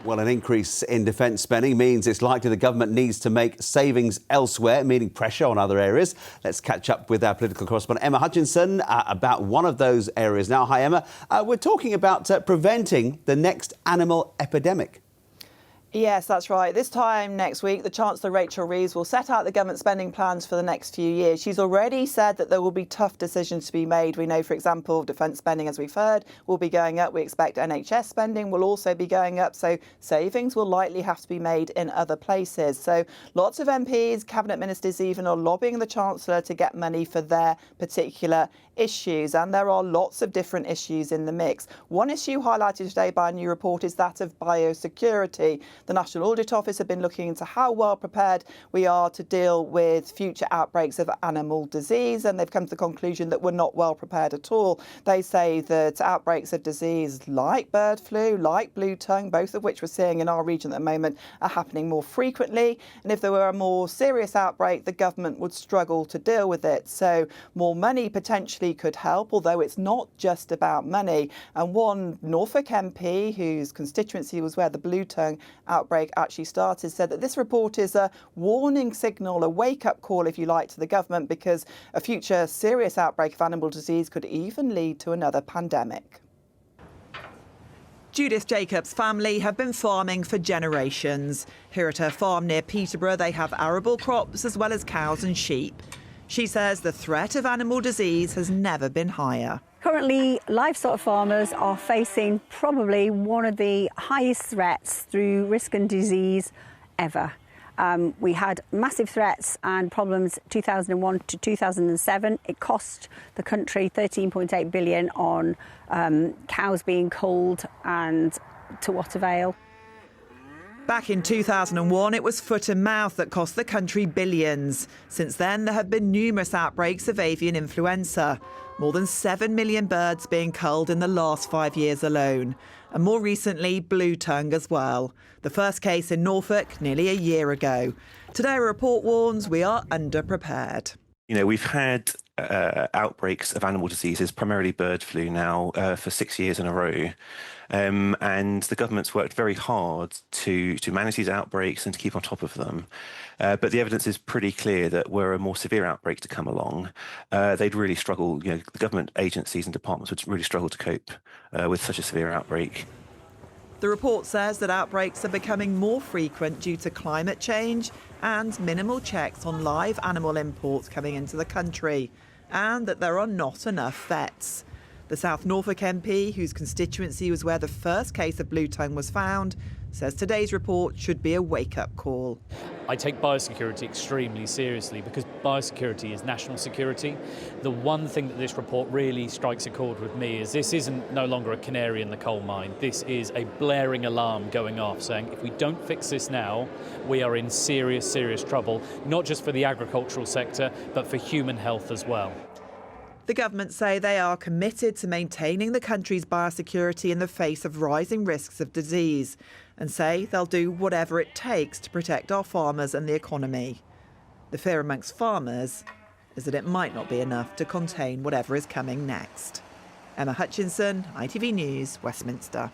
Well, an increase in defence spending means it's likely the government needs to make savings elsewhere, meaning pressure on other areas. Let's catch up with our political correspondent Emma Hutchingson about one of those areas now. Hi, Emma. We're talking about preventing the next animal epidemic. Yes, that's right. This time next week, the Chancellor Rachel Reeves will set out the government spending plans for the next few years. She's already said that there will be tough decisions to be made. We know, for example, defence spending, as we've heard, will be going up. We expect NHS spending will also be going up. So savings will likely have to be made in other places. So lots of MPs, cabinet ministers even, are lobbying the Chancellor to get money for their particular issues. And there are lots of different issues in the mix. One issue highlighted today by a new report is that of biosecurity. The National Audit Office have been looking into how well prepared we are to deal with future outbreaks of animal disease, and they've come to the conclusion that we're not well prepared at all. They say that outbreaks of disease like bird flu, like blue tongue, both of which we're seeing in our region at the moment, are happening more frequently. And if there were a more serious outbreak, the government would struggle to deal with it. So more money potentially could help, although it's not just about money. And one Norfolk MP, whose constituency was where the blue tongue outbreak actually started, said that this report is a warning signal, a wake-up call, if you like, to the government, because a future serious outbreak of animal disease could even lead to another pandemic. Judith Jacobs' family have been farming for generations. Here at her farm near Peterborough, they have arable crops as well as cows and sheep. She says the threat of animal disease has never been higher. Currently, livestock farmers are facing probably one of the highest threats through risk and disease ever. We had massive threats and problems 2001 to 2007. It cost the country £13.8 billion on cows being culled, and to what avail? Back in 2001, it was foot and mouth that cost the country billions. Since then, there have been numerous outbreaks of avian influenza. More than 7 million birds being culled in the last 5 years alone. And more recently, blue tongue as well. The first case in Norfolk nearly a year ago. Today, a report warns we are underprepared. You know, we've had outbreaks of animal diseases, primarily bird flu now, for 6 years in a row. And the government's worked very hard to manage these outbreaks and to keep on top of them. But the evidence is pretty clear that were a more severe outbreak to come along, they'd really struggle, you know, the government agencies and departments would really struggle to cope with such a severe outbreak. The report says that outbreaks are becoming more frequent due to climate change and minimal checks on live animal imports coming into the country, and that there are not enough vets. The South Norfolk MP, whose constituency was where the first case of blue tongue was found, says today's report should be a wake-up call. I take biosecurity extremely seriously because biosecurity is national security. The one thing that this report really strikes a chord with me is this isn't no longer a canary in the coal mine. This is a blaring alarm going off saying if we don't fix this now, we are in serious, serious trouble, not just for the agricultural sector, but for human health as well. The government say they are committed to maintaining the country's biosecurity in the face of rising risks of disease, and say they'll do whatever it takes to protect our farmers and the economy. The fear amongst farmers is that it might not be enough to contain whatever is coming next. Emma Hutchinson, ITV News, Westminster.